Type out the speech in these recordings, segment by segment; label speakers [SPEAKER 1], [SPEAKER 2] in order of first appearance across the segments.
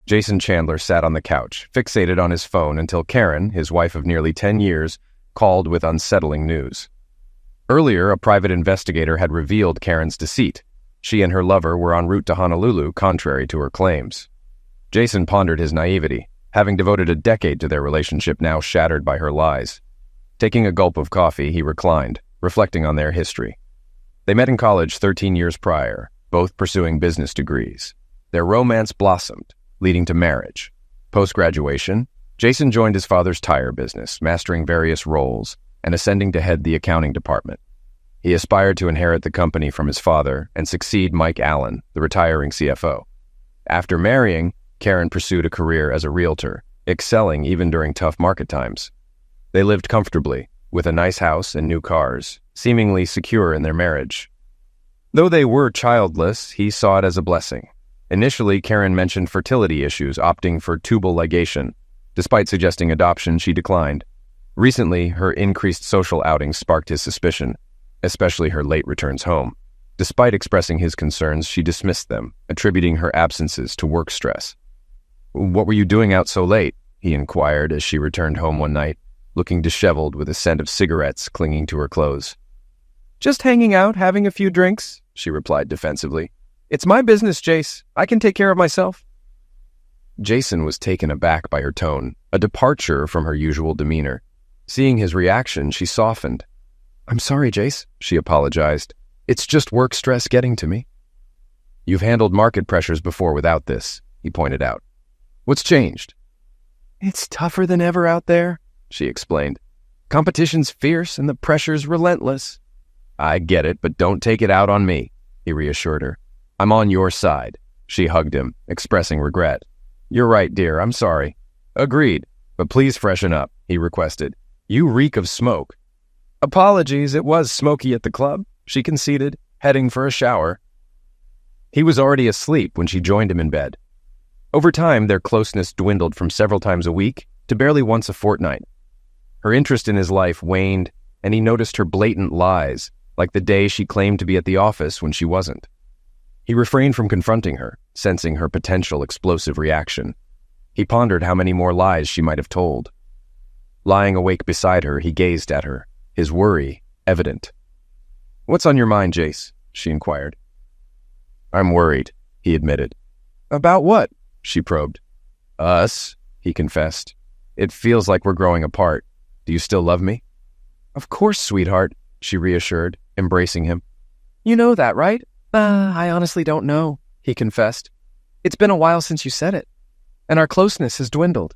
[SPEAKER 1] Jason Chandler sat on the couch, fixated on his phone until Karen, his wife of nearly 10 years, called with unsettling news. Earlier, a private investigator had revealed Karen's deceit. She and her lover were en route to Honolulu, contrary to her claims. Jason pondered his naivety, having devoted a decade to their relationship now shattered by her lies. Taking a gulp of coffee, he reclined, reflecting on their history. They met in college 13 years prior, both pursuing business degrees. Their romance blossomed, leading to marriage. Post-graduation, Jason joined his father's tire business, mastering various roles and ascending to head the accounting department. He aspired to inherit the company from his father and succeed Mike Allen, the retiring CFO. After marrying, Karen pursued a career as a realtor, excelling even during tough market times. They lived comfortably, with a nice house and new cars, seemingly secure in their marriage. Though they were childless, he saw it as a blessing. Initially, Karen mentioned fertility issues, opting for tubal ligation. Despite suggesting adoption, she declined. Recently, her increased social outings sparked his suspicion, especially her late returns home. Despite expressing his concerns, she dismissed them, attributing her absences to work stress. "What were you doing out so late?" he inquired as she returned home one night, looking disheveled with a scent of cigarettes clinging to her clothes. "Just hanging out, having a few drinks," she replied defensively. "It's my business, Jace. I can take care of myself." Jason was taken aback by her tone, a departure from her usual demeanor. Seeing his reaction, she softened. "I'm sorry, Jace," she apologized. "It's just work stress getting to me." "You've handled market pressures before without this," he pointed out. "What's changed?" "It's tougher than ever out there," she explained. "Competition's fierce and the pressure's relentless." "I get it, but don't take it out on me," he reassured her. "I'm on your side." She hugged him, expressing regret. "You're right, dear, I'm sorry." "Agreed, but please freshen up," he requested. "You reek of smoke." "Apologies, it was smoky at the club," she conceded, heading for a shower. He was already asleep when she joined him in bed. Over time, their closeness dwindled from several times a week to barely once a fortnight. Her interest in his life waned, and he noticed her blatant lies, like the day she claimed to be at the office when she wasn't. He refrained from confronting her, sensing her potential explosive reaction. He pondered how many more lies she might have told. Lying awake beside her, he gazed at her, his worry evident. "What's on your mind, Jace?" she inquired. "I'm worried," he admitted. "About what?" she probed. "Us," he confessed. "It feels like we're growing apart. Do you still love me?" "Of course, sweetheart," she reassured, embracing him. "You know that, right?" I honestly don't know," he confessed. "It's been a while since you said it, and our closeness has dwindled.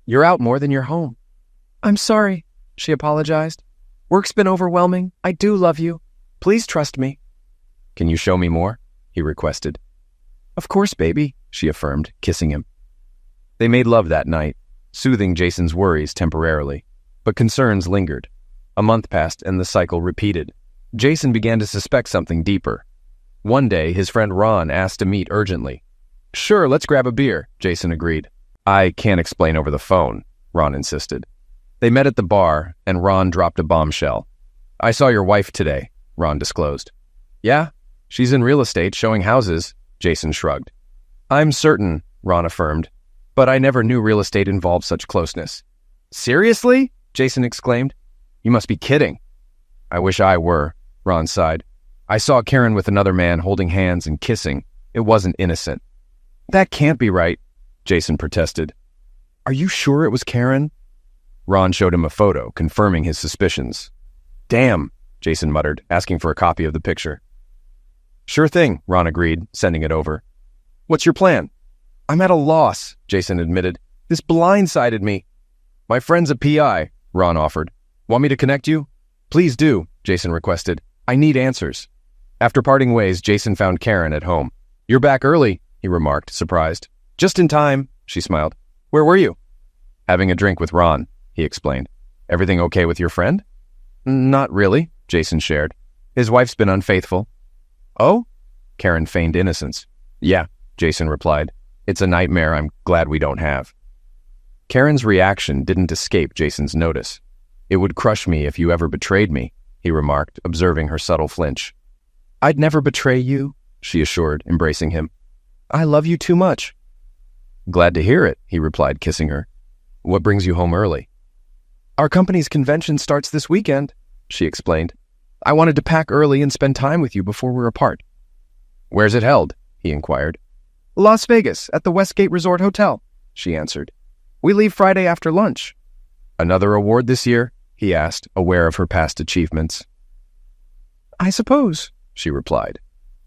[SPEAKER 1] You're out more than you're home." "I'm sorry," she apologized. "Work's been overwhelming. I do love you. Please trust me." "Can you show me more?" he requested. "Of course, baby," she affirmed, kissing him. They made love that night, soothing Jason's worries temporarily, but concerns lingered. A month passed and the cycle repeated. Jason began to suspect something deeper. One day, his friend Ron asked to meet urgently. "Sure, let's grab a beer," Jason agreed. "I can't explain over the phone," Ron insisted. They met at the bar, and Ron dropped a bombshell. "I saw your wife today," Ron disclosed. "Yeah? She's in real estate, showing houses," Jason shrugged. "I'm certain," Ron affirmed, "but I never knew real estate involved such closeness." "Seriously?" Jason exclaimed. "You must be kidding." "I wish I were," Ron sighed. "I saw Karen with another man holding hands and kissing. It wasn't innocent." "That can't be right," Jason protested. "Are you sure it was Karen?" Ron showed him a photo, confirming his suspicions. "Damn," Jason muttered, asking for a copy of the picture. "Sure thing," Ron agreed, sending it over. "What's your plan?" "I'm at a loss," Jason admitted. "This blindsided me." "My friend's a PI," Ron offered. "Want me to connect you?" "Please do," Jason requested. "I need answers." After parting ways, Jason found Karen at home. "You're back early," he remarked, surprised. "Just in time," she smiled. "Where were you?" "Having a drink with Ron," he explained. "Everything okay with your friend?" "Not really," Jason shared. "His wife's been unfaithful." "Oh?" Karen feigned innocence. "Yeah," Jason replied. "It's a nightmare I'm glad we don't have." Karen's reaction didn't escape Jason's notice. "It would crush me if you ever betrayed me," he remarked, observing her subtle flinch. "I'd never betray you," she assured, embracing him. "I love you too much." Glad to hear it, he replied, kissing her. What brings you home early? Our company's convention starts this weekend, she explained. I wanted to pack early and spend time with you before we're apart. Where's it held? He inquired. Las Vegas, at the Westgate Resort Hotel, she answered. We leave Friday after lunch. Another award this year? He asked, aware of her past achievements. I suppose, she replied.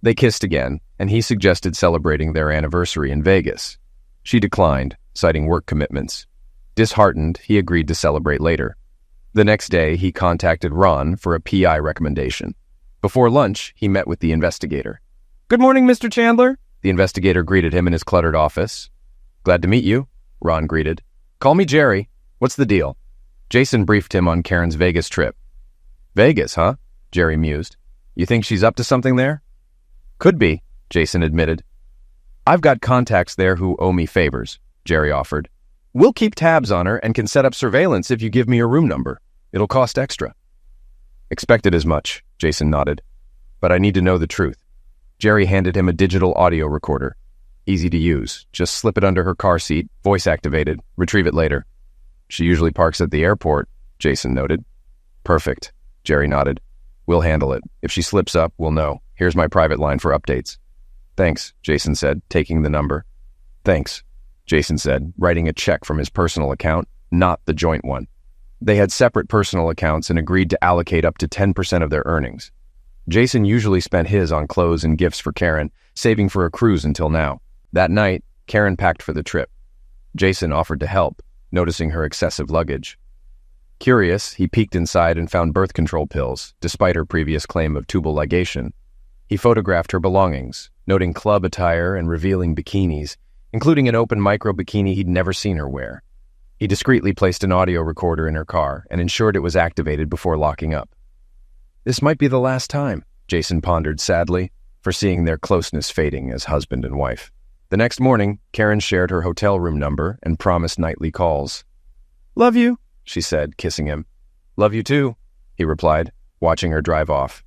[SPEAKER 1] They kissed again, and he suggested celebrating their anniversary in Vegas. She declined, citing work commitments. Disheartened, he agreed to celebrate later. The next day, he contacted Ron for a PI recommendation. Before lunch, he met with the investigator. Good morning, Mr. Chandler. The investigator greeted him in his cluttered office. Glad to meet you, Ron greeted. Call me Jerry. What's the deal? Jason briefed him on Karen's Vegas trip. Vegas, huh? Jerry mused. You think she's up to something there? Could be, Jason admitted. I've got contacts there who owe me favors, Jerry offered. We'll keep tabs on her and can set up surveillance if you give me your room number. It'll cost extra. Expected as much, Jason nodded. But I need to know the truth. Jerry handed him a digital audio recorder. Easy to use. Just slip it under her car seat, voice activated, retrieve it later. She usually parks at the airport, Jason noted. Perfect, Jerry nodded. We'll handle it. If she slips up, we'll know. Here's my private line for updates. Thanks, Jason said, taking the number. Thanks, Jason said, writing a check from his personal account, not the joint one. They had separate personal accounts and agreed to allocate up to 10% of their earnings. Jason usually spent his on clothes and gifts for Karen, saving for a cruise until now. That night, Karen packed for the trip. Jason offered to help, noticing her excessive luggage. Curious, he peeked inside and found birth control pills, despite her previous claim of tubal ligation. He photographed her belongings, noting club attire and revealing bikinis, including an open micro bikini he'd never seen her wear. He discreetly placed an audio recorder in her car and ensured it was activated before locking up. This might be the last time, Jason pondered sadly, foreseeing their closeness fading as husband and wife. The next morning, Karen shared her hotel room number and promised nightly calls. Love you, she said, kissing him. Love you too, he replied, watching her drive off.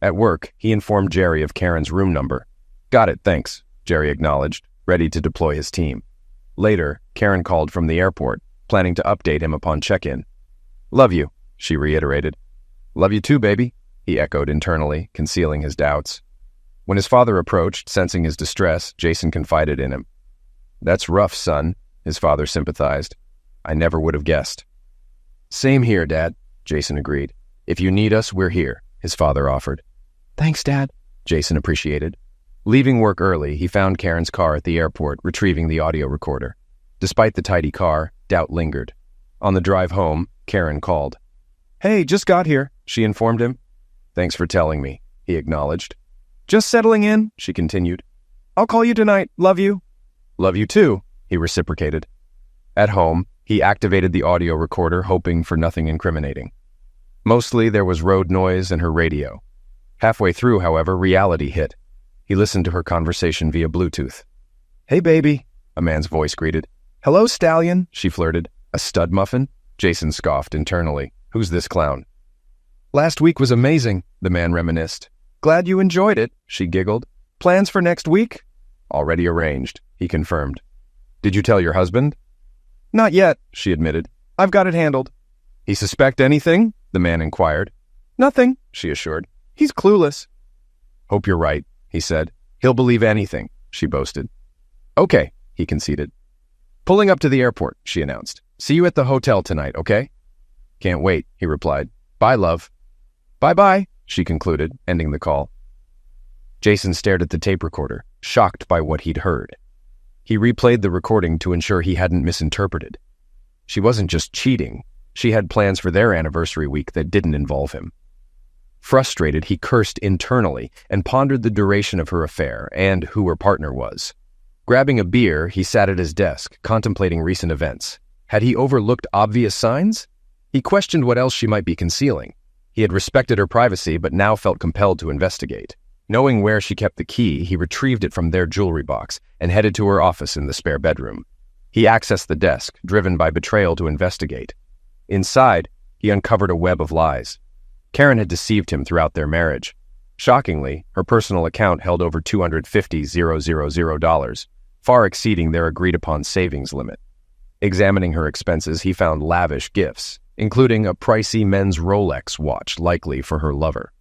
[SPEAKER 1] At work, he informed Jerry of Karen's room number. Got it, thanks, Jerry acknowledged, ready to deploy his team. Later, Karen called from the airport, planning to update him upon check-in. Love you, she reiterated. Love you too, baby, he echoed internally, concealing his doubts. When his father approached, sensing his distress, Jason confided in him. That's rough, son, his father sympathized. I never would have guessed. Same here, Dad, Jason agreed. If you need us, we're here, his father offered. Thanks, Dad, Jason appreciated. Leaving work early, he found Karen's car at the airport, retrieving the audio recorder. Despite the tidy car, doubt lingered. On the drive home, Karen called. Hey, just got here, she informed him. Thanks for telling me, he acknowledged. Just settling in, she continued. I'll call you tonight. Love you. Love you too, he reciprocated. At home, he activated the audio recorder, hoping for nothing incriminating. Mostly there was road noise and her radio. Halfway through, however, reality hit. He listened to her conversation via Bluetooth. Hey, baby, a man's voice greeted. Hello, stallion, she flirted. A stud muffin? Jason scoffed internally. Who's this clown? Last week was amazing, the man reminisced. Glad you enjoyed it, she giggled. Plans for next week? Already arranged, he confirmed. Did you tell your husband? Not yet, she admitted. I've got it handled. He suspect anything? The man inquired. Nothing, she assured. He's clueless. Hope you're right, he said. He'll believe anything, she boasted. Okay, he conceded. Pulling up to the airport, she announced. See you at the hotel tonight, okay? Can't wait, he replied. Bye, love. Bye-bye, she concluded, ending the call. Jason stared at the tape recorder, shocked by what he'd heard. He replayed the recording to ensure he hadn't misinterpreted. She wasn't just cheating. She had plans for their anniversary week that didn't involve him. Frustrated, he cursed internally and pondered the duration of her affair and who her partner was. Grabbing a beer, he sat at his desk, contemplating recent events. Had he overlooked obvious signs? He questioned what else she might be concealing. He had respected her privacy, but now felt compelled to investigate. Knowing where she kept the key, he retrieved it from their jewelry box and headed to her office in the spare bedroom. He accessed the desk, driven by betrayal to investigate. Inside, he uncovered a web of lies. Karen had deceived him throughout their marriage. Shockingly, her personal account held over $250,000, far exceeding their agreed-upon savings limit. Examining her expenses, he found lavish gifts, including a pricey men's Rolex watch likely for her lover.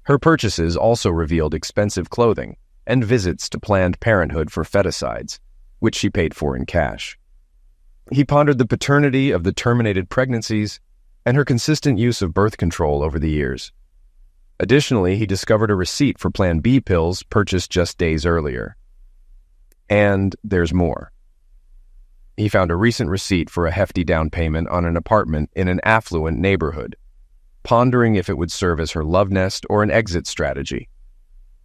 [SPEAKER 1] Her purchases also revealed expensive clothing and visits to Planned Parenthood for feticides, which she paid for in cash. He pondered the paternity of the terminated pregnancies and her consistent use of birth control over the years. Additionally, he discovered a receipt for Plan B pills purchased just days earlier. And there's more. He found a recent receipt for a hefty down payment on an apartment in an affluent neighborhood, pondering if it would serve as her love nest or an exit strategy.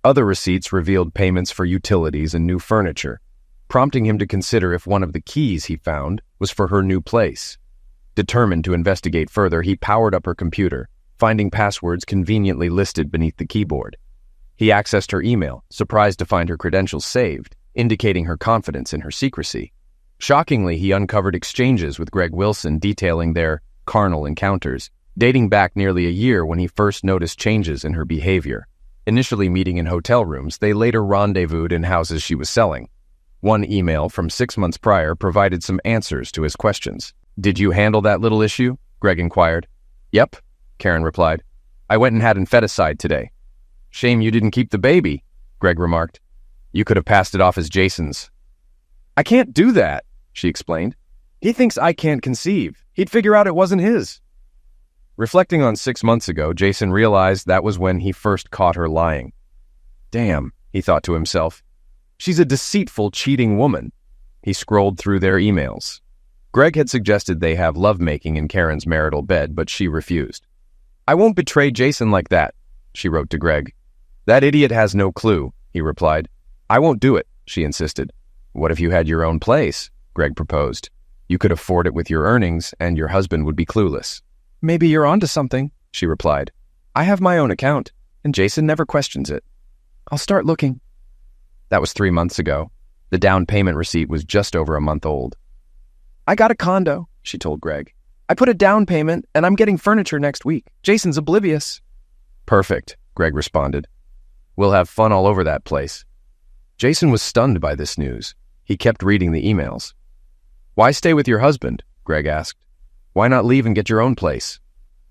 [SPEAKER 1] Other receipts revealed payments for utilities and new furniture, prompting him to consider if one of the keys he found was for her new place. Determined to investigate further, he powered up her computer, finding passwords conveniently listed beneath the keyboard. He accessed her email, surprised to find her credentials saved, indicating her confidence in her secrecy. Shockingly, he uncovered exchanges with Greg Wilson detailing their carnal encounters, dating back nearly a year when he first noticed changes in her behavior. Initially meeting in hotel rooms, they later rendezvoused in houses she was selling. One email from 6 months prior provided some answers to his questions. "Did you handle that little issue?" Greg inquired. "Yep," Karen replied. "I went and had infanticide today." "Shame you didn't keep the baby," Greg remarked. "You could have passed it off as Jason's." "I can't do that," she explained. "He thinks I can't conceive. He'd figure out it wasn't his." Reflecting on 6 months ago, Jason realized that was when he first caught her lying. Damn, he thought to himself. She's a deceitful, cheating woman. He scrolled through their emails. Greg had suggested they have lovemaking in Karen's marital bed, but she refused. "I won't betray Jason like that," she wrote to Greg. "That idiot has no clue," he replied. "I won't do it," she insisted. "What if you had your own place?" Greg proposed. "You could afford it with your earnings, and your husband would be clueless." "Maybe you're onto something," she replied. "I have my own account, and Jason never questions it. I'll start looking." That was 3 months ago. The down payment receipt was just over a month old. "I got a condo," she told Greg. "I put a down payment, and I'm getting furniture next week. Jason's oblivious." "Perfect," Greg responded. "We'll have fun all over that place." Jason was stunned by this news. He kept reading the emails. "Why stay with your husband?" Greg asked. "Why not leave and get your own place?"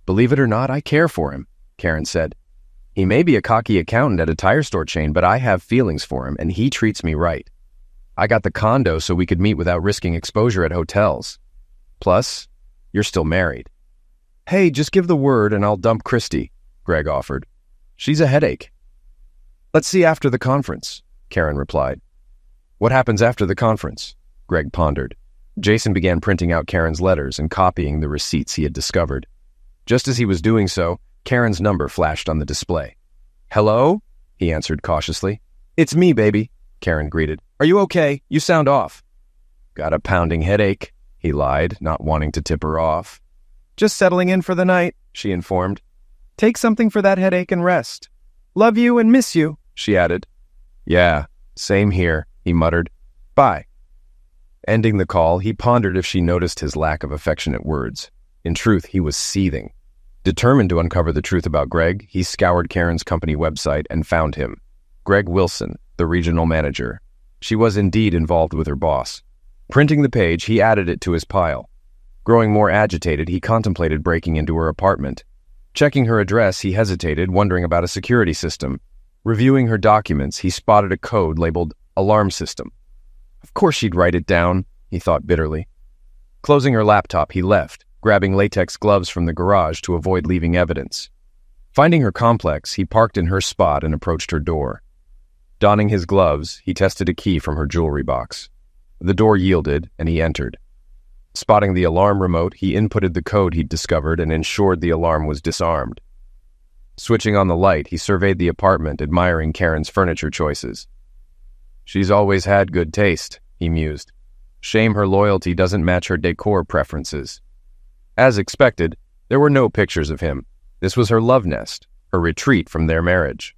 [SPEAKER 1] "Believe it or not, I care for him," Karen said. "He may be a cocky accountant at a tire store chain, but I have feelings for him, and he treats me right. I got the condo so we could meet without risking exposure at hotels. Plus, you're still married." "Hey, just give the word and I'll dump Christy," Greg offered. "She's a headache." "Let's see after the conference," Karen replied. "What happens after the conference?" Greg pondered. Jason began printing out Karen's letters and copying the receipts he had discovered. Just as he was doing so, Karen's number flashed on the display. "Hello?" he answered cautiously. "It's me, baby," Karen greeted. "Are you okay? You sound off." "Got a pounding headache," he lied, not wanting to tip her off. "Just settling in for the night," she informed. "Take something for that headache and rest. Love you and miss you," she added. "Yeah, same here," he muttered. "Bye." Ending the call, he pondered if she noticed his lack of affectionate words. In truth, he was seething. Determined to uncover the truth about Greg, he scoured Karen's company website and found him. Greg Wilson, the regional manager. She was indeed involved with her boss. Printing the page, he added it to his pile. Growing more agitated, he contemplated breaking into her apartment. Checking her address, he hesitated, wondering about a security system. Reviewing her documents, he spotted a code labeled alarm system. Of course she'd write it down, he thought bitterly. Closing her laptop, he left, grabbing latex gloves from the garage to avoid leaving evidence. Finding her complex, he parked in her spot and approached her door. Donning his gloves, he tested a key from her jewelry box. The door yielded, and he entered. Spotting the alarm remote, he inputted the code he'd discovered and ensured the alarm was disarmed. Switching on the light, he surveyed the apartment, admiring Karen's furniture choices. "She's always had good taste," he mused. "Shame her loyalty doesn't match her decor preferences." As expected, there were no pictures of him. This was her love nest, her retreat from their marriage.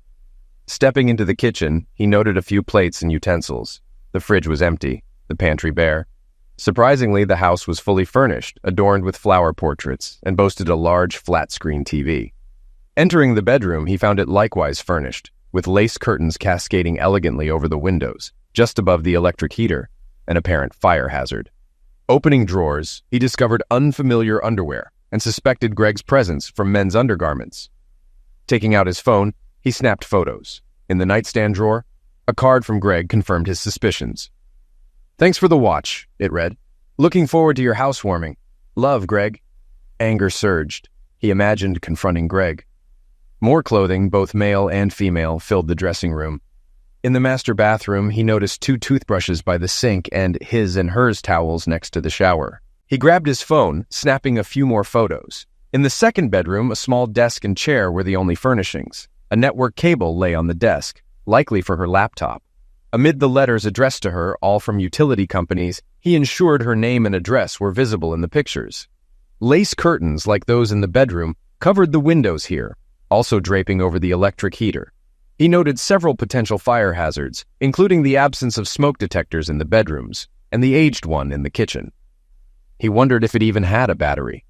[SPEAKER 1] Stepping into the kitchen, he noted a few plates and utensils. The fridge was empty, the pantry bare. Surprisingly, the house was fully furnished, adorned with flower portraits, and boasted a large flat-screen TV. Entering the bedroom, he found it likewise furnished, with lace curtains cascading elegantly over the windows, just above the electric heater, an apparent fire hazard. Opening drawers, he discovered unfamiliar underwear and suspected Greg's presence from men's undergarments. Taking out his phone, he snapped photos. In the nightstand drawer, a card from Greg confirmed his suspicions. "Thanks for the watch," it read. "Looking forward to your housewarming. Love, Greg." Anger surged. He imagined confronting Greg. More clothing, both male and female, filled the dressing room. In the master bathroom, he noticed 2 toothbrushes by the sink and his and hers towels next to the shower. He grabbed his phone, snapping a few more photos. In the second bedroom, a small desk and chair were the only furnishings. A network cable lay on the desk, likely for her laptop. Amid the letters addressed to her, all from utility companies, he ensured her name and address were visible in the pictures. Lace curtains, like those in the bedroom, covered the windows here, also draping over the electric heater. He noted several potential fire hazards, including the absence of smoke detectors in the bedrooms and the aged one in the kitchen. He wondered if it even had a battery.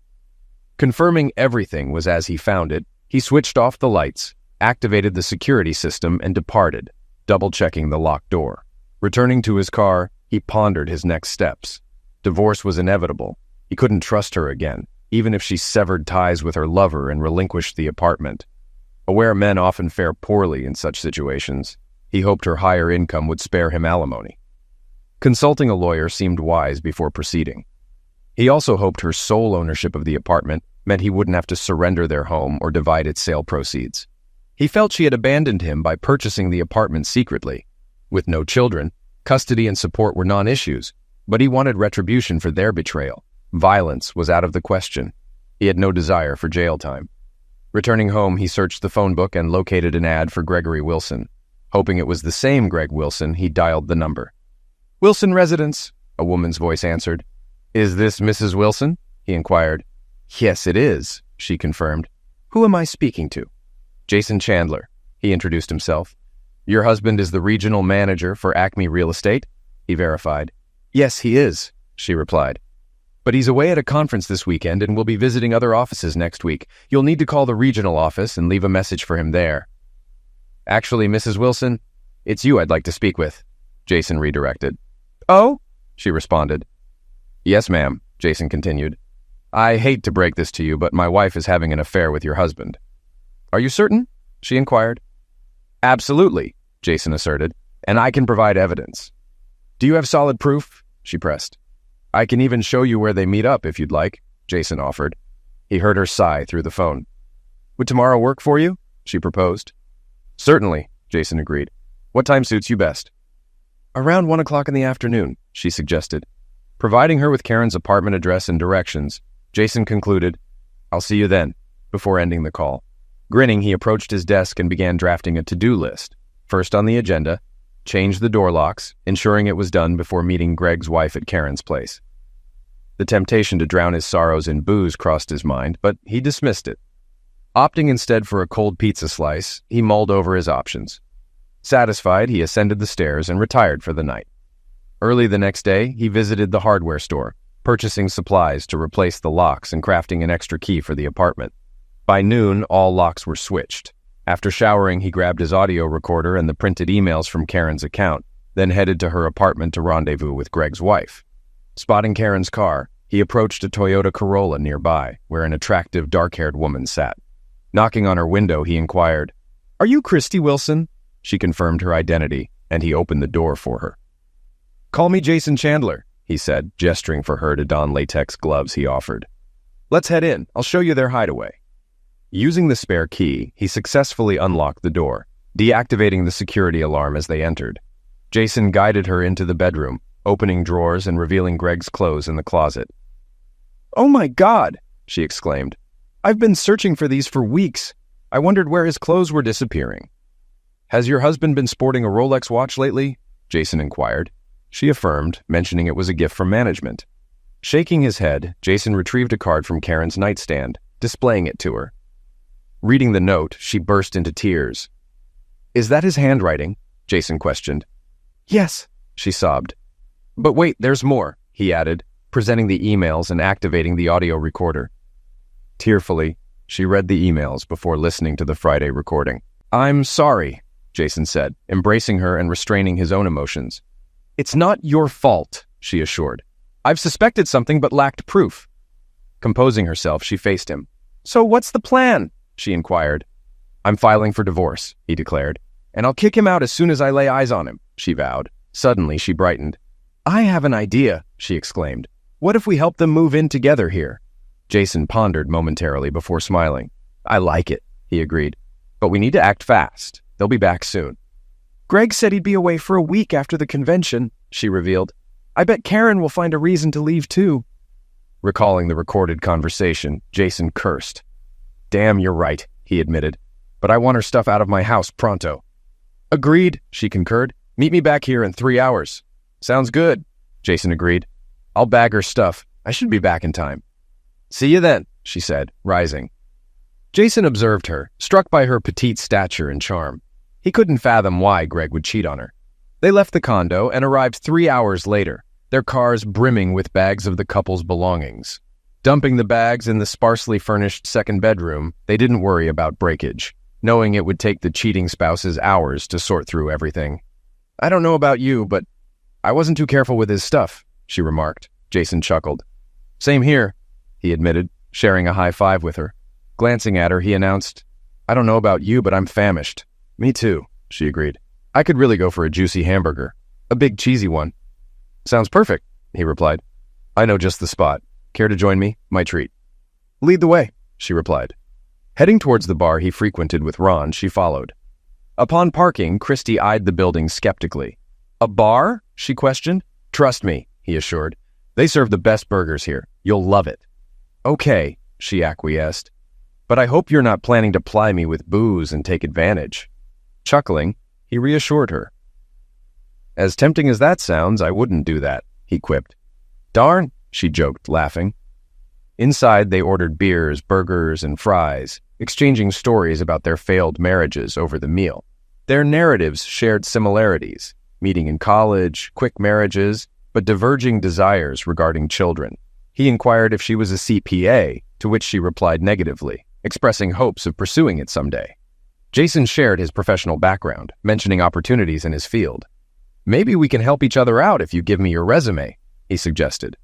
[SPEAKER 1] Confirming everything was as he found it, he switched off the lights, activated the security system, and departed, double-checking the locked door. Returning to his car, he pondered his next steps. Divorce was inevitable. He couldn't trust her again, even if she severed ties with her lover and relinquished the apartment. Aware men often fare poorly in such situations, he hoped her higher income would spare him alimony. Consulting a lawyer seemed wise before proceeding. He also hoped her sole ownership of the apartment meant he wouldn't have to surrender their home or divide its sale proceeds. He felt she had abandoned him by purchasing the apartment secretly. With no children, custody and support were non-issues, but he wanted retribution for their betrayal. Violence was out of the question. He had no desire for jail time. Returning home, he searched the phone book and located an ad for Gregory Wilson. Hoping it was the same Greg Wilson, he dialed the number. "Wilson Residence," a woman's voice answered. "Is this Mrs. Wilson?" he inquired. "Yes, it is," she confirmed. "Who am I speaking to?" "Jason Chandler," he introduced himself. "Your husband is the regional manager for Acme Real Estate?" he verified. "Yes, he is," she replied. "But he's away at a conference this weekend and will be visiting other offices next week. You'll need to call the regional office and leave a message for him there." "Actually, Mrs. Wilson, it's you I'd like to speak with," Jason redirected. "Oh?" she responded. "Yes, ma'am," Jason continued. "I hate to break this to you, but my wife is having an affair with your husband." "Are you certain?" she inquired. "Absolutely," Jason asserted, "and I can provide evidence." "Do you have solid proof?" she pressed. "I can even show you where they meet up if you'd like," Jason offered. He heard her sigh through the phone. "Would tomorrow work for you?" she proposed. "Certainly," Jason agreed. "What time suits you best?" "Around 1 o'clock in the afternoon," she suggested. Providing her with Karen's apartment address and directions, Jason concluded, "I'll see you then," before ending the call. Grinning, he approached his desk and began drafting a to-do list. First on the agenda, change the door locks, ensuring it was done before meeting Greg's wife at Karen's place. The temptation to drown his sorrows in booze crossed his mind, but he dismissed it. Opting instead for a cold pizza slice, he mulled over his options. Satisfied, he ascended the stairs and retired for the night. Early the next day, he visited the hardware store, purchasing supplies to replace the locks and crafting an extra key for the apartment. By noon, all locks were switched. After showering, he grabbed his audio recorder and the printed emails from Karen's account, then headed to her apartment to rendezvous with Greg's wife. Spotting Karen's car, he approached a Toyota Corolla nearby, where an attractive dark-haired woman sat. Knocking on her window, he inquired, "Are you Christy Wilson?" She confirmed her identity, and he opened the door for her. "Call me Jason Chandler," he said, gesturing for her to don latex gloves he offered. "Let's head in. I'll show you their hideaway." Using the spare key, he successfully unlocked the door, deactivating the security alarm as they entered. Jason guided her into the bedroom, opening drawers and revealing Greg's clothes in the closet. "Oh my God!" she exclaimed. "I've been searching for these for weeks. I wondered where his clothes were disappearing." "Has your husband been sporting a Rolex watch lately?" Jason inquired. She affirmed, mentioning it was a gift from management. Shaking his head, Jason retrieved a card from Karen's nightstand, displaying it to her. Reading the note, she burst into tears. "Is that his handwriting?" Jason questioned. "Yes," she sobbed. "But wait, there's more," he added, presenting the emails and activating the audio recorder. Tearfully, she read the emails before listening to the Friday recording. "I'm sorry," Jason said, embracing her and restraining his own emotions. It's not your fault, she assured. I've suspected something but lacked proof. Composing herself, she faced him. So what's the plan? She inquired. I'm filing for divorce, he declared. And I'll kick him out as soon as I lay eyes on him, she vowed. Suddenly, she brightened. I have an idea, she exclaimed. What if we help them move in together here? Jason pondered momentarily before smiling. I like it, he agreed. But we need to act fast. They'll be back soon. Greg said he'd be away for a week after the convention, she revealed. I bet Karen will find a reason to leave too. Recalling the recorded conversation, Jason cursed. Damn, you're right, he admitted. But I want her stuff out of my house pronto. Agreed, she concurred. Meet me back here in 3 hours. Sounds good, Jason agreed. I'll bag her stuff. I should be back in time. See you then, she said, rising. Jason observed her, struck by her petite stature and charm. He couldn't fathom why Greg would cheat on her. They left the condo and arrived 3 hours later, their cars brimming with bags of the couple's belongings. Dumping the bags in the sparsely furnished second bedroom, they didn't worry about breakage, knowing it would take the cheating spouses hours to sort through everything. I don't know about you, but I wasn't too careful with his stuff, she remarked. Jason chuckled. Same here, he admitted, sharing a high five with her. Glancing at her, he announced, I don't know about you, but I'm famished. Me too, she agreed. I could really go for a juicy hamburger. A big cheesy one. Sounds perfect, he replied. I know just the spot. Care to join me? My treat. Lead the way, she replied. Heading towards the bar he frequented with Ron, she followed. Upon parking, Christy eyed the building skeptically. A bar? She questioned. Trust me, he assured. They serve the best burgers here. You'll love it. Okay, she acquiesced. But I hope you're not planning to ply me with booze and take advantage. Chuckling, he reassured her. As tempting as that sounds, I wouldn't do that, he quipped. Darn, she joked, laughing. Inside, they ordered beers, burgers, and fries, exchanging stories about their failed marriages over the meal. Their narratives shared similarities, meeting in college, quick marriages, but diverging desires regarding children. He inquired if she was a CPA, to which she replied negatively, expressing hopes of pursuing it someday. Jason shared his professional background, mentioning opportunities in his field. Maybe we can help each other out if you give me your resume, he suggested.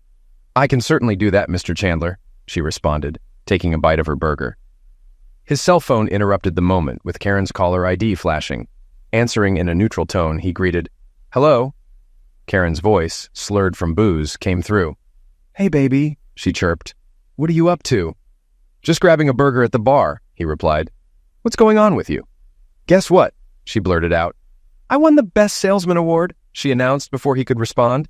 [SPEAKER 1] I can certainly do that, Mr. Chandler, she responded, taking a bite of her burger. His cell phone interrupted the moment with Karen's caller ID flashing. Answering in a neutral tone, he greeted, Hello? Karen's voice, slurred from booze, came through. Hey, baby, she chirped. What are you up to? Just grabbing a burger at the bar, he replied. What's going on with you? Guess what? She blurted out. I won the Best Salesman Award, she announced before he could respond.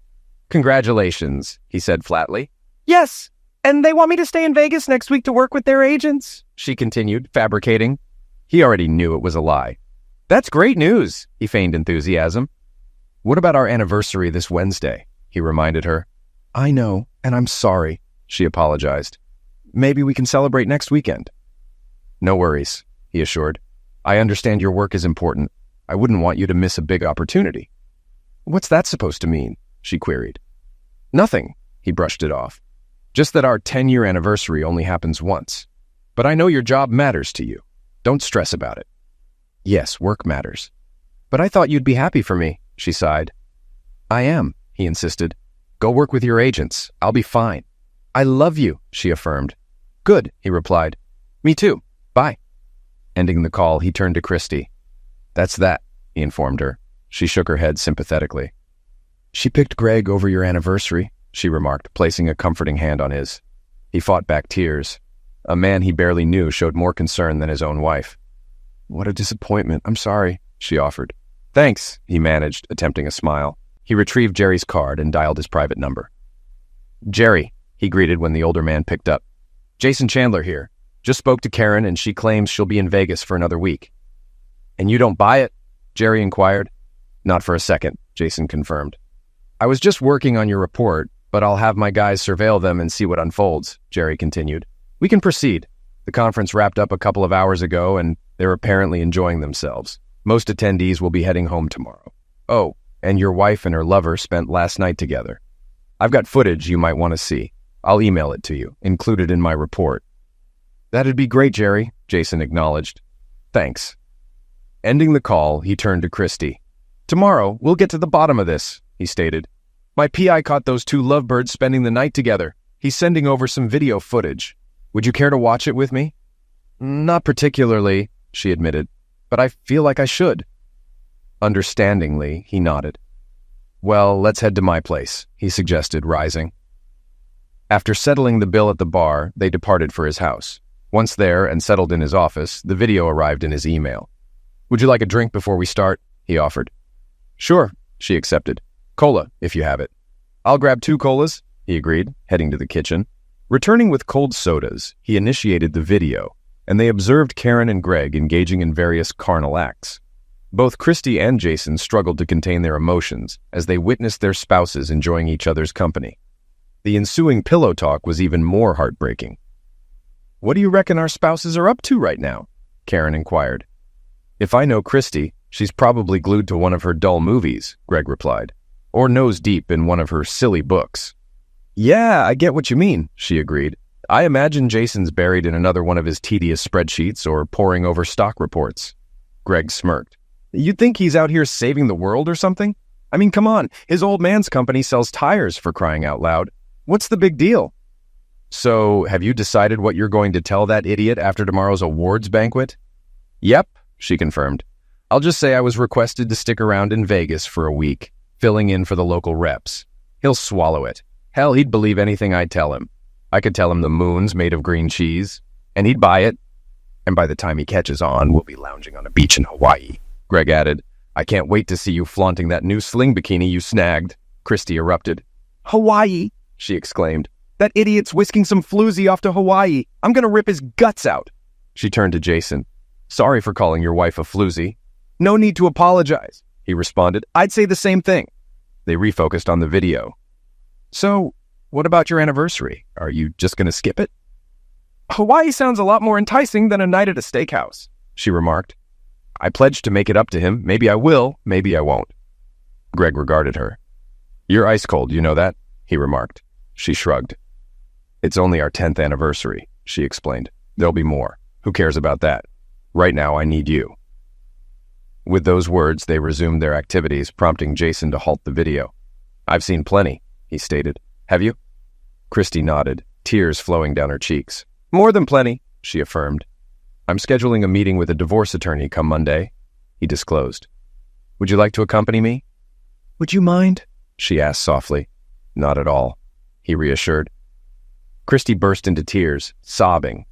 [SPEAKER 1] Congratulations, he said flatly. Yes, and they want me to stay in Vegas next week to work with their agents, she continued, fabricating. He already knew it was a lie. That's great news, he feigned enthusiasm. What about our anniversary this Wednesday? He reminded her. I know, and I'm sorry, she apologized. Maybe we can celebrate next weekend. No worries, he assured. I understand your work is important. I wouldn't want you to miss a big opportunity. What's that supposed to mean? She queried. Nothing, he brushed it off. Just that our 10-year anniversary only happens once. But I know your job matters to you. Don't stress about it. Yes, work matters. But I thought you'd be happy for me, she sighed. I am, he insisted. Go work with your agents. I'll be fine. I love you, she affirmed. Good, he replied. Me too. Bye. Ending the call, he turned to Christy. That's that, he informed her. She shook her head sympathetically. She picked Greg over your anniversary, she remarked, placing a comforting hand on his. He fought back tears. A man he barely knew showed more concern than his own wife. What a disappointment. I'm sorry, she offered. Thanks, he managed, attempting a smile. He retrieved Jerry's card and dialed his private number. Jerry, he greeted when the older man picked up. Jason Chandler here. Just spoke to Karen and she claims she'll be in Vegas for another week. And you don't buy it? Jerry inquired. Not for a second, Jason confirmed. I was just working on your report, but I'll have my guys surveil them and see what unfolds, Jerry continued. We can proceed. The conference wrapped up a couple of hours ago and they're apparently enjoying themselves. Most attendees will be heading home tomorrow. Oh, and your wife and her lover spent last night together. I've got footage you might want to see. I'll email it to you, included in my report. That'd be great, Jerry, Jason acknowledged. Thanks. Ending the call, he turned to Christy. Tomorrow, we'll get to the bottom of this. he stated. My PI caught those two lovebirds spending the night together. He's sending over some video footage. Would you care to watch it with me? Not particularly, she admitted, but I feel like I should. Understandingly, he nodded. Well, let's head to my place, he suggested, rising. After settling the bill at the bar, they departed for his house. Once there and settled in his office, the video arrived in his email. Would you like a drink before we start? He offered. Sure, she accepted. Cola, if you have it. I'll grab 2 colas, he agreed, heading to the kitchen. Returning with cold sodas, he initiated the video, and they observed Karen and Greg engaging in various carnal acts. Both Christy and Jason struggled to contain their emotions as they witnessed their spouses enjoying each other's company. The ensuing pillow talk was even more heartbreaking. What do you reckon our spouses are up to right now? Karen inquired. If I know Christy, she's probably glued to one of her dull movies, Greg replied, or nose deep in one of her silly books. Yeah, I get what you mean, she agreed. I imagine Jason's buried in another one of his tedious spreadsheets or poring over stock reports. Greg smirked. You think he's out here saving the world or something? I mean, come on, his old man's company sells tires, for crying out loud. What's the big deal? So, have you decided what you're going to tell that idiot after tomorrow's awards banquet? Yep, she confirmed. I'll just say I was requested to stick around in Vegas for a week, filling in for the local reps. He'll swallow it. Hell, he'd believe anything I tell him. I could tell him the moon's made of green cheese, and he'd buy it. And by the time he catches on, we'll be lounging on a beach in Hawaii. Greg added, I can't wait to see you flaunting that new sling bikini you snagged. Christy erupted. Hawaii, she exclaimed. That idiot's whisking some floozy off to Hawaii. I'm going to rip his guts out. She turned to Jason. Sorry for calling your wife a floozy. No need to apologize, he responded. I'd say the same thing. They refocused on the video. So, what about your anniversary? Are you just going to skip it? Hawaii sounds a lot more enticing than a night at a steakhouse, she remarked. I pledged to make it up to him. Maybe I will, maybe I won't. Greg regarded her. You're ice cold, you know that? He remarked. She shrugged. It's only our 10th anniversary, she explained. There'll be more. Who cares about that? Right now, I need you. With those words, they resumed their activities, prompting Jason to halt the video. I've seen plenty, he stated. Have you? Christy nodded, tears flowing down her cheeks. More than plenty, she affirmed. I'm scheduling a meeting with a divorce attorney come Monday, he disclosed. Would you like to accompany me? Would you mind? She asked softly. Not at all, he reassured. Christy burst into tears, sobbing.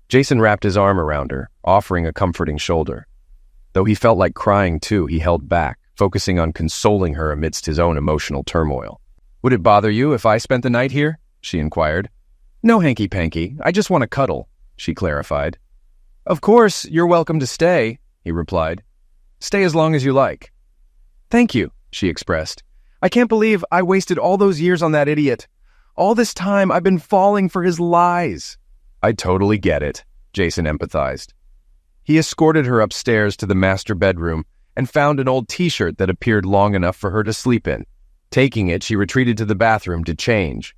[SPEAKER 1] Jason wrapped his arm around her, offering a comforting shoulder. Though he felt like crying too, he held back, focusing on consoling her amidst his own emotional turmoil. Would it bother you if I spent the night here? She inquired. No hanky-panky, I just want to cuddle, she clarified. Of course, you're welcome to stay, he replied. Stay as long as you like. Thank you, she expressed. I can't believe I wasted all those years on that idiot. All this time I've been falling for his lies. I totally get it, Jason empathized. He escorted her upstairs to the master bedroom and found an old t-shirt that appeared long enough for her to sleep in. Taking it, she retreated to the bathroom to change.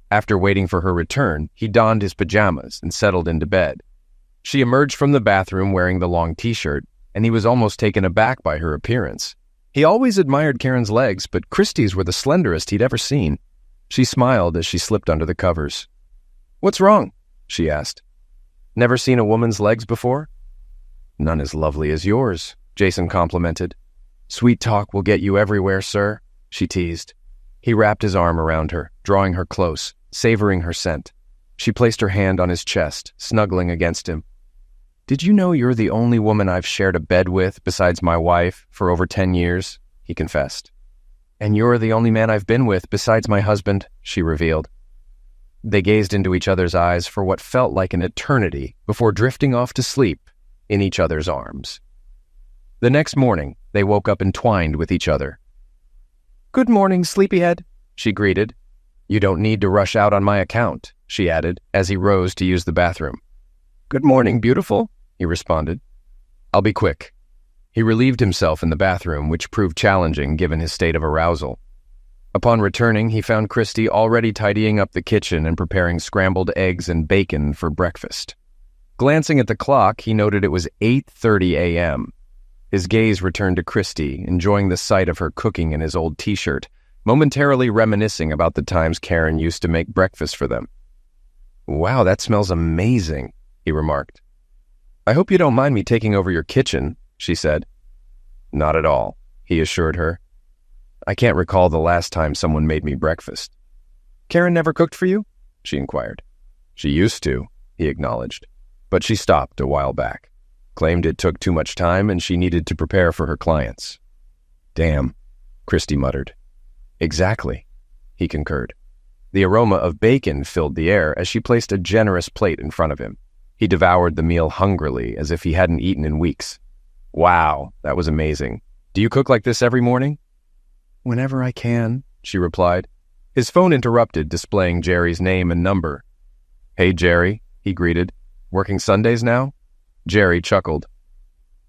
[SPEAKER 1] After waiting for her return, he donned his pajamas and settled into bed. She emerged from the bathroom wearing the long t-shirt, and he was almost taken aback by her appearance. He always admired Karen's legs, but Christy's were the slenderest he'd ever seen. She smiled as she slipped under the covers. What's wrong? She asked. Never seen a woman's legs before? None as lovely as yours, Jason complimented. Sweet talk will get you everywhere, sir, she teased. He wrapped his arm around her, drawing her close, savoring her scent. She placed her hand on his chest, snuggling against him. Did you know you're the only woman I've shared a bed with besides my wife for over 10 years? He confessed. And you're the only man I've been with besides my husband, she revealed. They gazed into each other's eyes for what felt like an eternity before drifting off to sleep in each other's arms. The next morning, they woke up entwined with each other. Good morning, sleepyhead, she greeted. You don't need to rush out on my account, she added as he rose to use the bathroom. Good morning, beautiful, he responded. I'll be quick. He relieved himself in the bathroom, which proved challenging given his state of arousal. Upon returning, he found Christy already tidying up the kitchen and preparing scrambled eggs and bacon for breakfast. Glancing at the clock, he noted it was 8:30 a.m. His gaze returned to Christy, enjoying the sight of her cooking in his old t-shirt, momentarily reminiscing about the times Karen used to make breakfast for them. "Wow, that smells amazing," he remarked. "I hope you don't mind me taking over your kitchen," she said. "Not at all," he assured her. "I can't recall the last time someone made me breakfast." "Karen never cooked for you?" she inquired. "She used to," he acknowledged, "but she stopped a while back. Claimed it took too much time and she needed to prepare for her clients." "Damn," Christy muttered. "Exactly," he concurred. The aroma of bacon filled the air as she placed a generous plate in front of him. He devoured the meal hungrily as if he hadn't eaten in weeks. "Wow, that was amazing. Do you cook like this every morning?" "Whenever I can," she replied. His phone interrupted, displaying Jerry's name and number. "Hey, Jerry," he greeted. "Working Sundays now?" Jerry chuckled.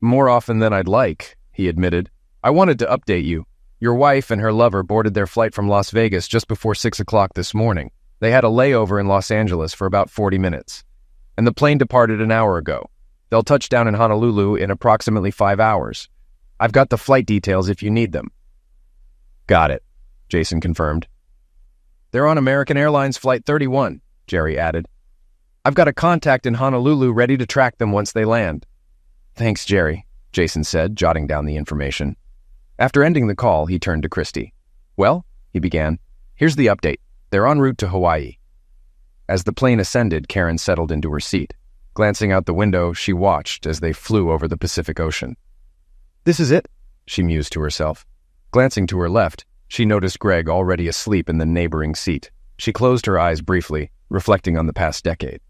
[SPEAKER 1] "More often than I'd like," he admitted. "I wanted to update you. Your wife and her lover boarded their flight from Las Vegas just before 6 o'clock this morning. They had a layover in Los Angeles for about 40 minutes. And the plane departed an hour ago. They'll touch down in Honolulu in approximately 5 hours. I've got the flight details if you need them." "Got it," Jason confirmed. "They're on American Airlines Flight 31, Jerry added. "I've got a contact in Honolulu ready to track them once they land." "Thanks, Jerry," Jason said, jotting down the information. After ending the call, he turned to Christy. "Well," he began, "here's the update. They're en route to Hawaii." As the plane ascended, Karen settled into her seat. Glancing out the window, she watched as they flew over the Pacific Ocean. "This is it," she mused to herself. Glancing to her left, she noticed Greg already asleep in the neighboring seat. She closed her eyes briefly, reflecting on the past decade.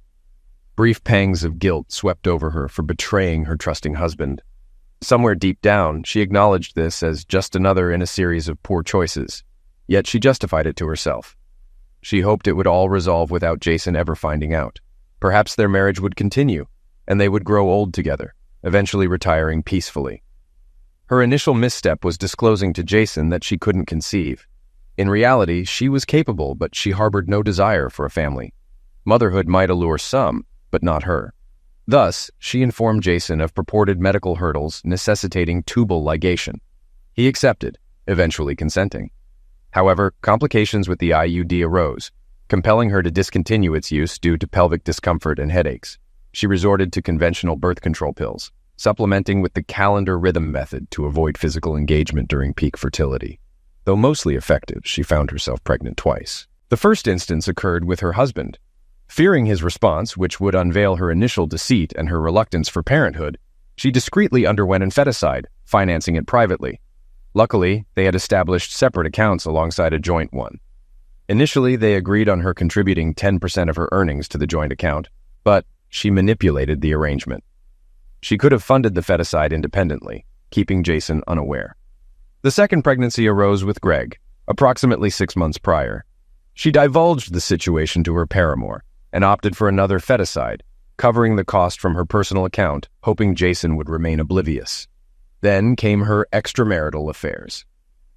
[SPEAKER 1] Brief pangs of guilt swept over her for betraying her trusting husband. Somewhere deep down, she acknowledged this as just another in a series of poor choices, yet she justified it to herself. She hoped it would all resolve without Jason ever finding out. Perhaps their marriage would continue, and they would grow old together, eventually retiring peacefully. Her initial misstep was disclosing to Jason that she couldn't conceive. In reality, she was capable, but she harbored no desire for a family. Motherhood might allure some, but not her. Thus, she informed Jason of purported medical hurdles necessitating tubal ligation. He accepted, eventually consenting. However, complications with the IUD arose, compelling her to discontinue its use due to pelvic discomfort and headaches. She resorted to conventional birth control pills, supplementing with the calendar rhythm method to avoid physical engagement during peak fertility. Though mostly effective, she found herself pregnant twice. The first instance occurred with her husband. Fearing his response, which would unveil her initial deceit and her reluctance for parenthood, she discreetly underwent infanticide, financing it privately. Luckily, they had established separate accounts alongside a joint one. Initially, they agreed on her contributing 10% of her earnings to the joint account, but she manipulated the arrangement. She could have funded the feticide independently, keeping Jason unaware. The second pregnancy arose with Greg, approximately 6 months prior. She divulged the situation to her paramour, and opted for another feticide, covering the cost from her personal account, hoping Jason would remain oblivious. Then came her extramarital affairs.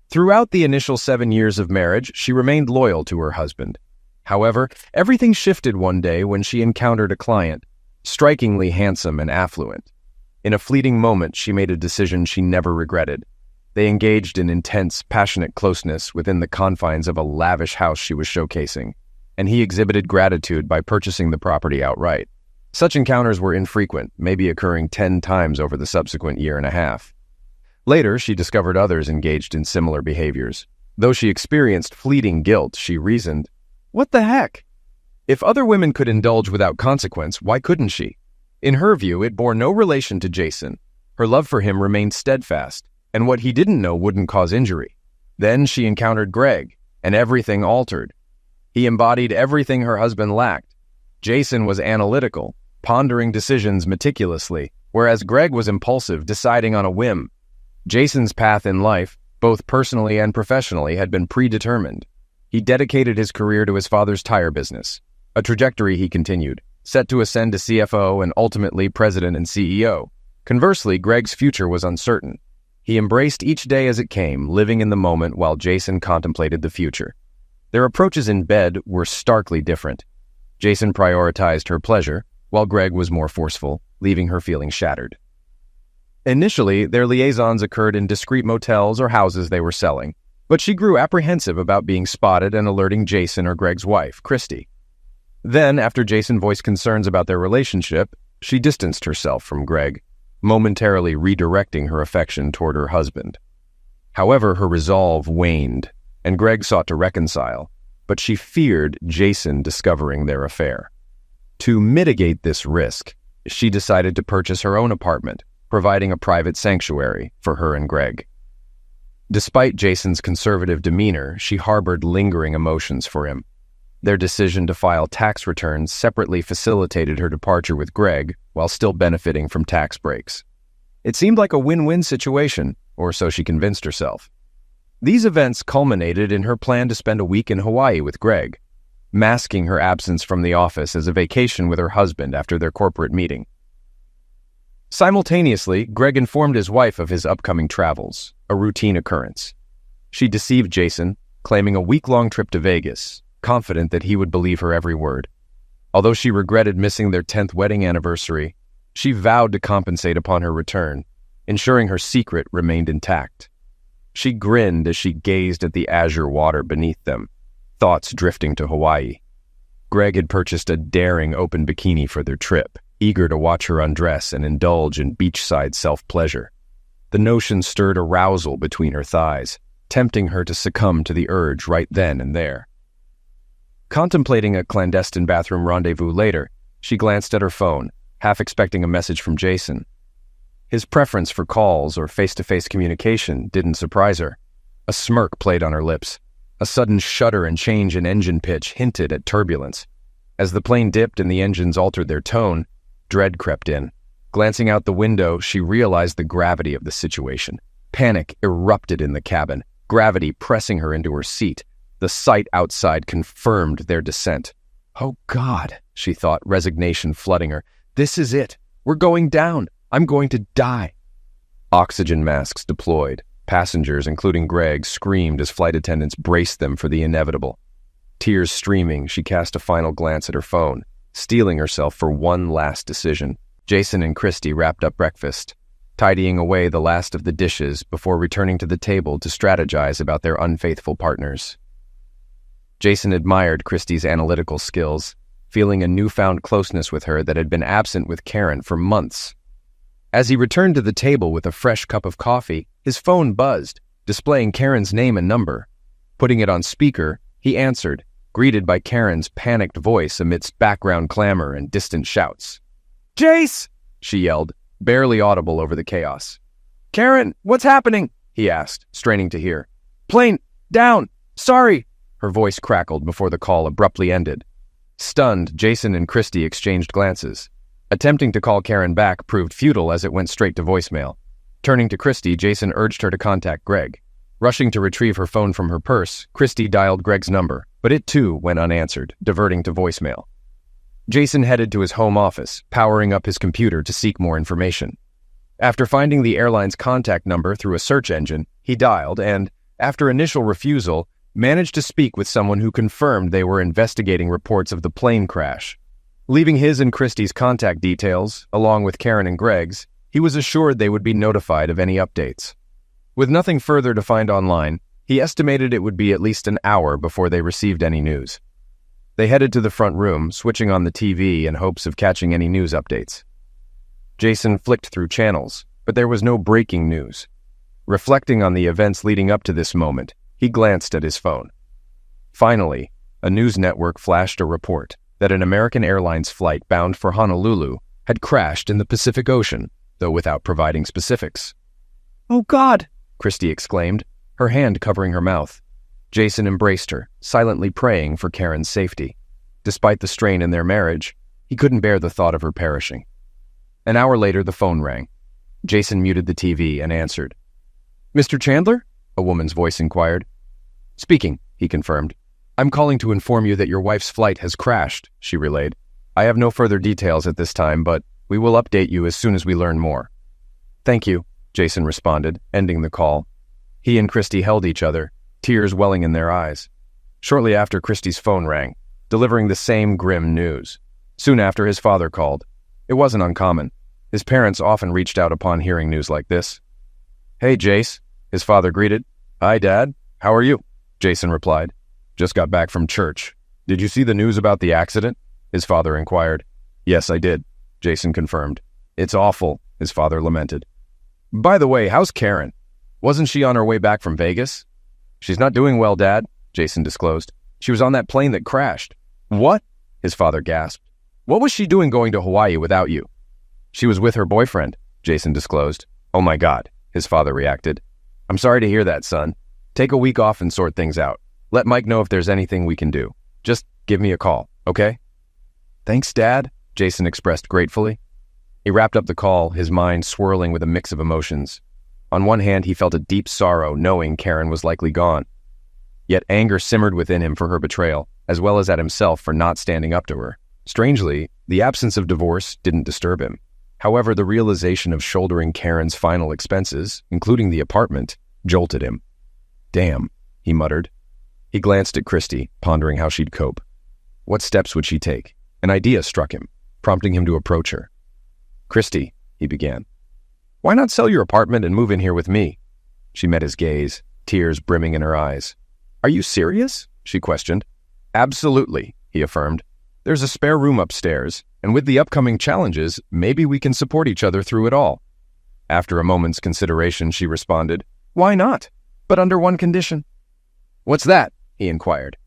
[SPEAKER 1] Throughout the initial 7 years of marriage, she remained loyal to her husband. However, everything shifted one day when she encountered a client, strikingly handsome and affluent. In a fleeting moment, she made a decision she never regretted. They engaged in intense, passionate closeness within the confines of a lavish house she was showcasing, and he exhibited gratitude by purchasing the property outright. Such encounters were infrequent, maybe occurring 10 times over the subsequent year and a half. Later, she discovered others engaged in similar behaviors. Though she experienced fleeting guilt, she reasoned, "What the heck? If other women could indulge without consequence, why couldn't she?" In her view, it bore no relation to Jason. Her love for him remained steadfast, and what he didn't know wouldn't cause injury. Then she encountered Greg, and everything altered. He embodied everything her husband lacked. Jason was analytical, pondering decisions meticulously, whereas Greg was impulsive, deciding on a whim. Jason's path in life, both personally and professionally, had been predetermined. He dedicated his career to his father's tire business, a trajectory he continued, set to ascend to CFO and ultimately president and CEO. Conversely, Greg's future was uncertain. He embraced each day as it came, living in the moment while Jason contemplated the future. Their approaches in bed were starkly different. Jason prioritized her pleasure, while Greg was more forceful, leaving her feeling shattered. Initially, their liaisons occurred in discreet motels or houses they were selling, but she grew apprehensive about being spotted and alerting Jason or Greg's wife, Christy. Then, after Jason voiced concerns about their relationship, she distanced herself from Greg, momentarily redirecting her affection toward her husband. However, her resolve waned, and Greg sought to reconcile, but she feared Jason discovering their affair. To mitigate this risk, she decided to purchase her own apartment, providing a private sanctuary for her and Greg. Despite Jason's conservative demeanor, she harbored lingering emotions for him. Their decision to file tax returns separately facilitated her departure with Greg while still benefiting from tax breaks. It seemed like a win-win situation, or so she convinced herself. These events culminated in her plan to spend a week in Hawaii with Greg, masking her absence from the office as a vacation with her husband after their corporate meeting. Simultaneously, Greg informed his wife of his upcoming travels, a routine occurrence. She deceived Jason, claiming a week-long trip to Vegas, confident that he would believe her every word. Although she regretted missing their 10th wedding anniversary, she vowed to compensate upon her return, ensuring her secret remained intact. She grinned as she gazed at the azure water beneath them, thoughts drifting to Hawaii. Greg had purchased a daring open bikini for their trip, eager to watch her undress and indulge in beachside self-pleasure. The notion stirred arousal between her thighs, tempting her to succumb to the urge right then and there. Contemplating a clandestine bathroom rendezvous later, she glanced at her phone, half expecting a message from Jason. His preference for calls or face-to-face communication didn't surprise her. A smirk played on her lips. A sudden shudder and change in engine pitch hinted at turbulence. As the plane dipped and the engines altered their tone, dread crept in. Glancing out the window, she realized the gravity of the situation. Panic erupted in the cabin, gravity pressing her into her seat. The sight outside confirmed their descent. "Oh God," she thought, resignation flooding her. "This is it. We're going down. I'm going to die." Oxygen masks deployed. Passengers, including Greg, screamed as flight attendants braced them for the inevitable. Tears streaming, she cast a final glance at her phone, steeling herself for one last decision. Jason and Christy wrapped up breakfast, tidying away the last of the dishes before returning to the table to strategize about their unfaithful partners. Jason admired Christy's analytical skills, feeling a newfound closeness with her that had been absent with Karen for months. As he returned to the table with a fresh cup of coffee, his phone buzzed, displaying Karen's name and number. Putting it on speaker, he answered, greeted by Karen's panicked voice amidst background clamor and distant shouts. "Jace!" she yelled, barely audible over the chaos. "Karen, what's happening?" he asked, straining to hear. "Plane, down, sorry." Her voice crackled before the call abruptly ended. Stunned, Jason and Christy exchanged glances. Attempting to call Karen back proved futile as it went straight to voicemail. Turning to Christy, Jason urged her to contact Greg. Rushing to retrieve her phone from her purse, Christy dialed Greg's number, but it too went unanswered, diverting to voicemail. Jason headed to his home office, powering up his computer to seek more information. After finding the airline's contact number through a search engine, he dialed and, after initial refusal, managed to speak with someone who confirmed they were investigating reports of the plane crash. Leaving his and Christy's contact details, along with Karen and Greg's, he was assured they would be notified of any updates. With nothing further to find online, he estimated it would be at least an hour before they received any news. They headed to the front room, switching on the TV in hopes of catching any news updates. Jason flicked through channels, but there was no breaking news. Reflecting on the events leading up to this moment, he glanced at his phone. Finally, a news network flashed a report that an American Airlines flight bound for Honolulu had crashed in the Pacific Ocean, though without providing specifics. "Oh God!" Christy exclaimed, her hand covering her mouth. Jason embraced her, silently praying for Karen's safety. Despite the strain in their marriage, he couldn't bear the thought of her perishing. An hour later, the phone rang. Jason muted the TV and answered. "Mr. Chandler?" a woman's voice inquired. "Speaking," he confirmed. "I'm calling to inform you that your wife's flight has crashed," she relayed. "I have no further details at this time, but we will update you as soon as we learn more." "Thank you," Jason responded, ending the call. He and Christy held each other, tears welling in their eyes. Shortly after, Christy's phone rang, delivering the same grim news. Soon after, his father called. It wasn't uncommon. His parents often reached out upon hearing news like this. "Hey, Jace," his father greeted. "Hi, Dad. How are you?" Jason replied. "Just got back from church. Did you see the news about the accident?" his father inquired. "Yes, I did," Jason confirmed. "It's awful," his father lamented. "By the way, how's Karen? Wasn't she on her way back from Vegas?" "She's not doing well, Dad," Jason disclosed. "She was on that plane that crashed." "What?" his father gasped. "What was she doing going to Hawaii without you?" "She was with her boyfriend," Jason disclosed. "Oh my God," his father reacted. "I'm sorry to hear that, son. Take a week off and sort things out. Let Mike know if there's anything we can do. Just give me a call, okay?" "Thanks, Dad," Jason expressed gratefully. He wrapped up the call, his mind swirling with a mix of emotions. On one hand, he felt a deep sorrow knowing Karen was likely gone. Yet anger simmered within him for her betrayal, as well as at himself for not standing up to her. Strangely, the absence of divorce didn't disturb him. However, the realization of shouldering Karen's final expenses, including the apartment, jolted him. "Damn," he muttered. He glanced at Christy, pondering how she'd cope. What steps would she take? An idea struck him, prompting him to approach her. "Christy," he began, "why not sell your apartment and move in here with me?" She met his gaze, tears brimming in her eyes. "Are you serious?" she questioned. "Absolutely," he affirmed. "There's a spare room upstairs, and with the upcoming challenges, maybe we can support each other through it all." After a moment's consideration, she responded, "Why not? But under one condition." "What's that?" he inquired.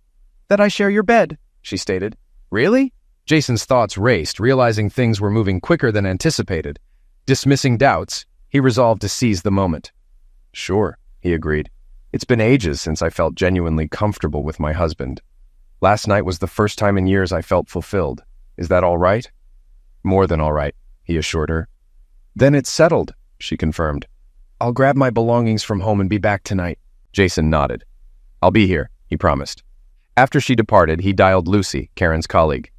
[SPEAKER 1] "That I share your bed," she stated. "Really?" Jason's thoughts raced, realizing things were moving quicker than anticipated. Dismissing doubts, he resolved to seize the moment. "Sure," he agreed. "It's been ages since I felt genuinely comfortable with my husband. Last night was the first time in years I felt fulfilled. Is that all right?" "More than all right," he assured her. "Then it's settled," she confirmed. "I'll grab my belongings from home and be back tonight." Jason nodded. "I'll be here," he promised. After she departed, he dialed Lucy, Karen's colleague.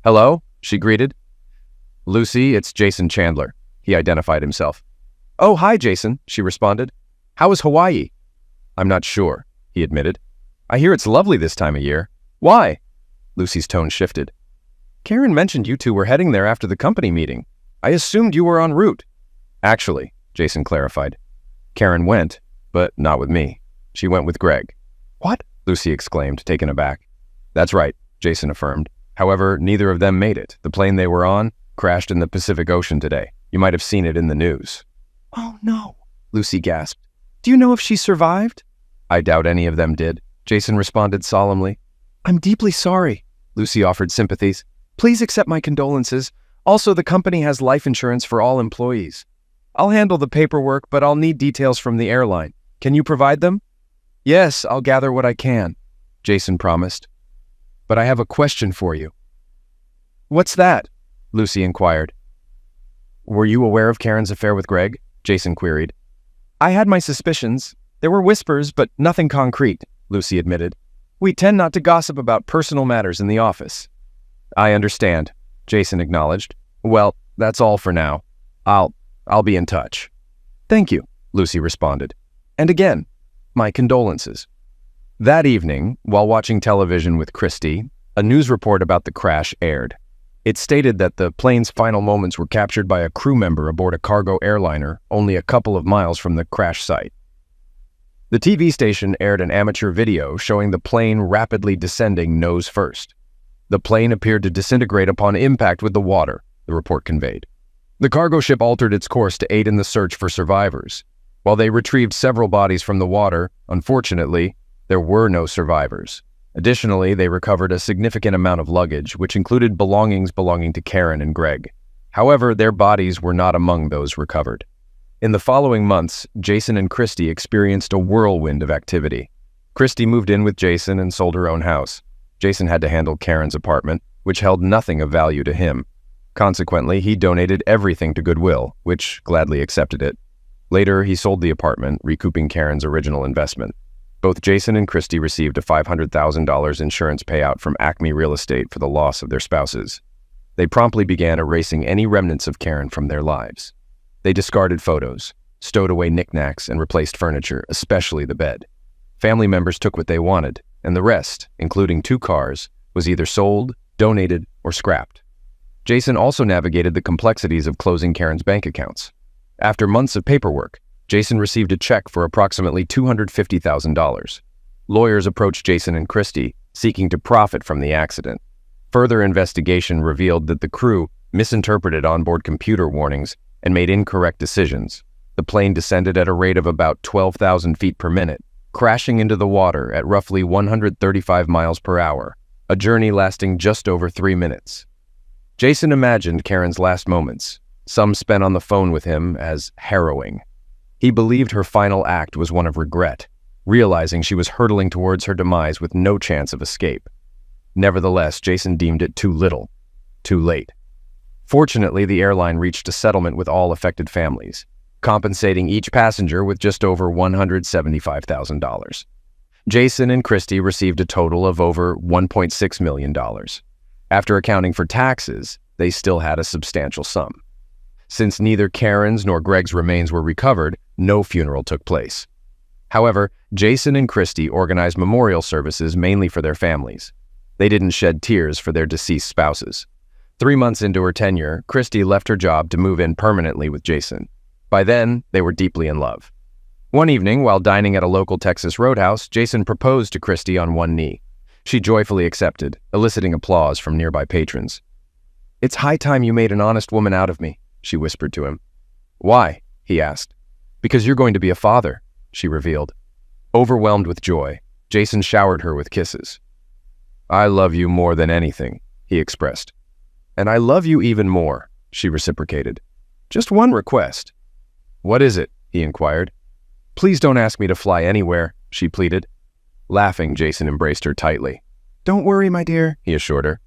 [SPEAKER 1] "Hello?" she greeted. "Lucy, it's Jason Chandler," he identified himself. "Oh, hi, Jason," she responded. "How is Hawaii?" "I'm not sure," he admitted. "I hear it's lovely this time of year. Why?" Lucy's tone shifted. "Karen mentioned you two were heading there after the company meeting. I assumed you were en route." "Actually," Jason clarified, "Karen went, but not with me. She went with Greg." "What?" Lucy exclaimed, taken aback. "That's right," Jason affirmed. "However, neither of them made it. The plane they were on crashed in the Pacific Ocean today. You might have seen it in the news." "Oh, no," Lucy gasped. "Do you know if she survived?" "I doubt any of them did," Jason responded solemnly. "I'm deeply sorry," Lucy offered sympathies. "Please accept my condolences. Also, the company has life insurance for all employees. I'll handle the paperwork, but I'll need details from the airline. Can you provide them?" "Yes, I'll gather what I can," Jason promised. "But I have a question for you." "What's that?" Lucy inquired. "Were you aware of Karen's affair with Greg?" Jason queried. "I had my suspicions. There were whispers, but nothing concrete," Lucy admitted. "We tend not to gossip about personal matters in the office." "I understand," Jason acknowledged. "Well, that's all for now. I'll be in touch." "Thank you," Lucy responded. "And again, my condolences." That evening, while watching television with Christy, a news report about the crash aired. It stated that the plane's final moments were captured by a crew member aboard a cargo airliner only a couple of miles from the crash site. The TV station aired an amateur video showing the plane rapidly descending nose first. The plane appeared to disintegrate upon impact with the water, the report conveyed. The cargo ship altered its course to aid in the search for survivors. While they retrieved several bodies from the water, unfortunately, there were no survivors. Additionally, they recovered a significant amount of luggage, which included belongings belonging to Karen and Greg. However, their bodies were not among those recovered. In the following months, Jason and Christy experienced a whirlwind of activity. Christy moved in with Jason and sold her own house. Jason had to handle Karen's apartment, which held nothing of value to him. Consequently, he donated everything to Goodwill, which gladly accepted it. Later, he sold the apartment, recouping Karen's original investment. Both Jason and Christy received a $500,000 insurance payout from Acme Real Estate for the loss of their spouses. They promptly began erasing any remnants of Karen from their lives. They discarded photos, stowed away knickknacks, and replaced furniture, especially the bed. Family members took what they wanted, and the rest, including 2 cars, was either sold, donated, or scrapped. Jason also navigated the complexities of closing Karen's bank accounts. After months of paperwork, Jason received a check for approximately $250,000. Lawyers approached Jason and Christy, seeking to profit from the accident. Further investigation revealed that the crew misinterpreted onboard computer warnings and made incorrect decisions. The plane descended at a rate of about 12,000 feet per minute, crashing into the water at roughly 135 miles per hour, a journey lasting just over 3 minutes. Jason imagined Karen's last moments, some spent on the phone with him, as harrowing. He believed her final act was one of regret, realizing she was hurtling towards her demise with no chance of escape. Nevertheless, Jason deemed it too little, too late. Fortunately, the airline reached a settlement with all affected families, compensating each passenger with just over $175,000. Jason and Christy received a total of over $1.6 million. After accounting for taxes, they still had a substantial sum. Since neither Karen's nor Greg's remains were recovered, no funeral took place. However, Jason and Christy organized memorial services mainly for their families. They didn't shed tears for their deceased spouses. 3 months into her tenure, Christy left her job to move in permanently with Jason. By then, they were deeply in love. One evening, while dining at a local Texas roadhouse, Jason proposed to Christy on one knee. She joyfully accepted, eliciting applause from nearby patrons. "It's high time you made an honest woman out of me," she whispered to him. "Why?" he asked. "Because you're going to be a father," she revealed. Overwhelmed with joy, Jason showered her with kisses. "I love you more than anything," he expressed. "And I love you even more," she reciprocated. "Just one request." "What is it?" he inquired. "Please don't ask me to fly anywhere," she pleaded. Laughing, Jason embraced her tightly. "Don't worry, my dear," he assured her.